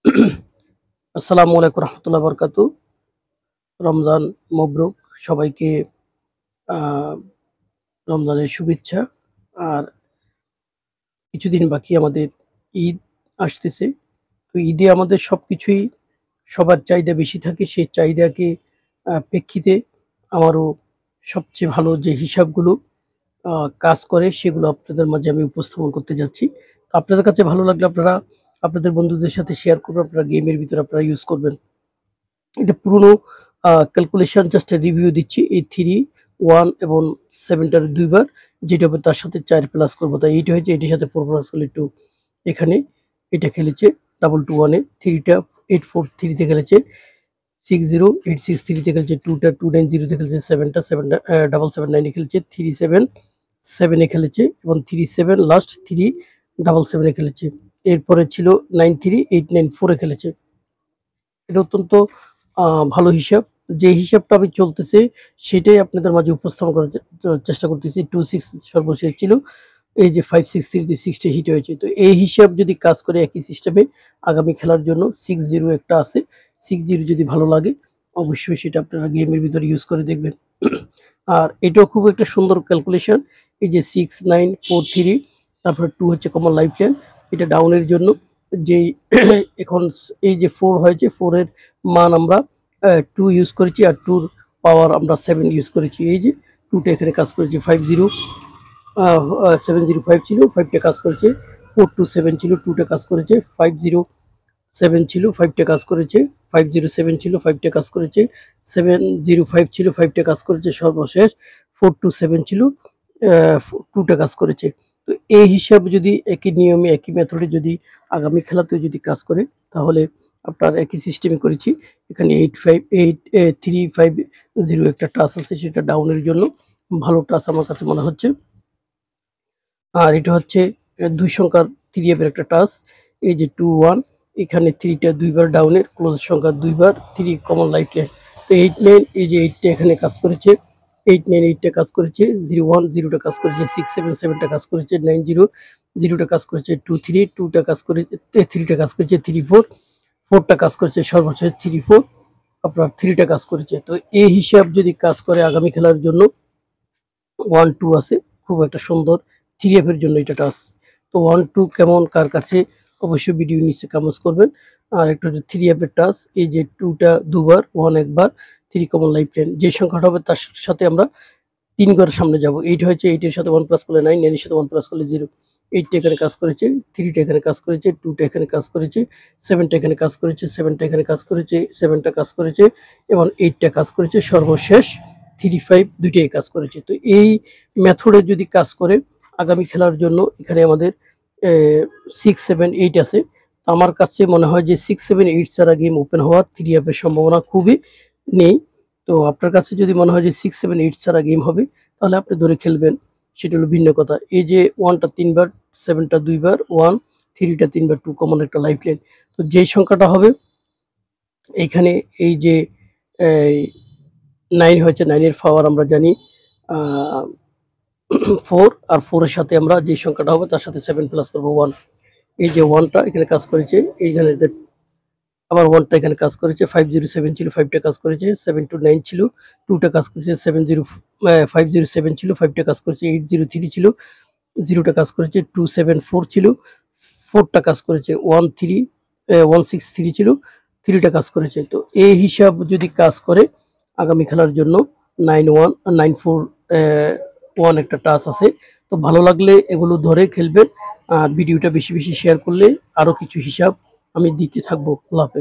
আসসালামু আলাইকুম রহমতুল্লাহ বরকাতু। রমজান মবরুক সবাইকে। আহ, রমজানের শুভেচ্ছা। আর কিছুদিন বাকি আমাদের ঈদ আসতেছে। তো ঈদে আমাদের সবকিছুই সবার চাহিদা বেশি থাকে। সেই চাহিদাকে প্রেক্ষিতে আমারও সবচেয়ে ভালো যে হিসাবগুলো কাজ করে সেগুলো আপনাদের মাঝে আমি উপস্থাপন করতে যাচ্ছি। তো আপনাদের কাছে ভালো লাগলে আপনারা আপনাদের বন্ধুদের সাথে শেয়ার করবেন। আপনারা গেমের ভিতরে আপনারা ইউজ করবেন। এটা পুরনো ক্যালকুলেশন, জাস্ট রিভিউ দিচ্ছি। এই 3, 1 এবং 7টার দুইবার, যেটা হবে তার সাথে 4 প্লাস করবো, তাই এইটা হয়েছে। এটির সাথে 4 প্লাস করলে 2। এখানে এটা খেলেছে 221 এ, 3টা 843 তে খেলেছে, 60863 তে খেলেছে, 2টা 290 তে খেলেছে, 7টা 779 এ খেলেছে, 377 এ খেলেছে এবং 37 লাস্ট 377 এ খেলেছে। এরপরে ছিল 93894 এ খেলেছে। এটা অত্যন্ত ভালো হিসাব। যে হিসাবটা আমি চলতেছে সেটাই আপনাদের মাঝে উপস্থাপন করার চেষ্টা করতেছি। 26 সর্বশেষ ছিল। এই যে 563 তে 6টা হিট হয়েছে। তো এই হিসাব যদি কাজ করে একই সিস্টেমে আগামী খেলার জন্য 60 একটা আছে। 60 যদি ভালো লাগে অবশ্যই সেটা আপনারা গেমের ভিতরে ইউজ করে দেখবেন। আর এটাও খুব একটা সুন্দর ক্যালকুলেশন। এই যে 6943, তারপরে 2 হচ্ছে কমন লাইফ লাইন। এটা ডাউনের জন্য যেই এখন এই যে 4 হয়েছে, 4 এর মান আমরা 2 ইউজ করেছি আর 2 র পাওয়ার আমরা 7 ইউজ করেছি। এই যে 2টা এখানে কাজ করেছে। 705 ছিল, 5টা কাজ করেছে। 427 ছিল, 2টা কাজ করেছে। 507 ছিল, 5টা কাজ করেছে। 507 ছিল, 5টা কাজ করেছে। 705 ছিল, 5টা কাজ করেছে। সর্বশেষ 427 ছিল, 2টা কাজ করেছে। তো এই হিসাব যদি একই নিয়মে একই মেথডে যদি আগামী খেলাতেও যদি কাজ করে তাহলে আপনার একই সিস্টেমে করেছি। এখানে 350 একটা টাচ আছে, সেটা ডাউনের জন্য ভালো টাচ আমার কাছে মনে হচ্ছে। আর এটা হচ্ছে 2 সংখ্যার 3 এর একটা টাচ। এই যে 21, এখানে 3টা দুইবার ডাউনের, ক্লোজ সংখ্যা দুইবার, 3 কমন লাইফ লাইন। তো 89, এই যে 8টা এখানে কাজ করেছে। 898টা কাজ করেছে। 01 0টা কাজ করেছে। 677টা কাজ করেছে। 90 0টা কাজ করেছে। 23 2টা কাজ করেছে। 3টা কাজ করেছে। 34 4টা কাজ করেছে। সর্বশেষ 34 আপনার 3টা কাজ করেছে। তো এই হিসাব যদি কাজ করে আগামী খেলার জন্য 1 2 আছে, খুব একটা সুন্দর 3F এর জন্য এটা টাচ। তো 1 2 কেমন কার কাছে অবশ্যই ভিডিও নিচে কমেন্টস করবেন। আর একটা হচ্ছে 3F এর টাচ। এই যে 2টা দুবার, 1 একবার, 3 কমন লাইফ লাইন। যে সংখ্যাটা হবে তার সাথে আমরা 3 ঘরের সামনে যাব। 8 হয়েছে, 8 এর সাথে 1 প্লাস করলে 9, 9 এর সাথে 1 প্লাস করলে 0। 8টা এখানে কাজ করেছে, 3টা এখানে কাজ করেছে, 2টা এখানে কাজ করেছে, 7টা এখানে কাজ করেছে, 7টা এখানে কাজ করেছে, 7টা কাজ করেছে এবং 8টা কাজ করেছে। সর্বশেষ 35 দুইটাই কাজ করেছে। তো এই মেথডে যদি কাজ করে আগামী খেলার জন্য এখানে আমাদের 6 7 8 আছে। তো আমার কাছে মনে হয় যে 6 7 8 ছাড়া গেম ওপেন হওয়ার 3F এর সম্ভাবনা খুবই নেই। তো আপনার কাছে যদি মনে হয় যে 6 7 8 ছাড়া গেম হবে তাহলে আপনি ধরে খেলবেন, সেটা হলো ভিন্ন কথা। এই যে 1টা 3বার, 7টা দুইবার, 1 3টা 3বার, 2 কমন একটা লাইফ লাইন। তো যেই সংখ্যাটা হবে এইখানে, এই যে 9 হয়েছে, 9 এর পাওয়ার আমরা জানি 4, আর 4 এর সাথে আমরা যে সংখ্যাটা হবে তার সাথে 7 প্লাস করবো 1। এই যে 1টা এখানে কাজ করেছে, এইখানে আবার 1টা এখানে কাজ করেছে। 507 ছিল, 5টা কাজ করেছে। 729 ছিল, 2টা কাজ করেছে। 507 ছিল, 5টা কাজ করেছে। 803 ছিল, 0টা কাজ করেছে। 274 ছিল, 4টা কাজ করেছে। 163 ছিল, 3টা কাজ করেছে। তো এই হিসাব যদি কাজ করে আগামী খেলার জন্য 941 একটা টাচ আছে। তো ভালো লাগলে এগুলো ধরে খেলবেন। আর ভিডিওটা বেশি বেশি শেয়ার করলে আরো কিছু হিসাব আমি দিতে থাকবো। আল্লাহ হাফেজ।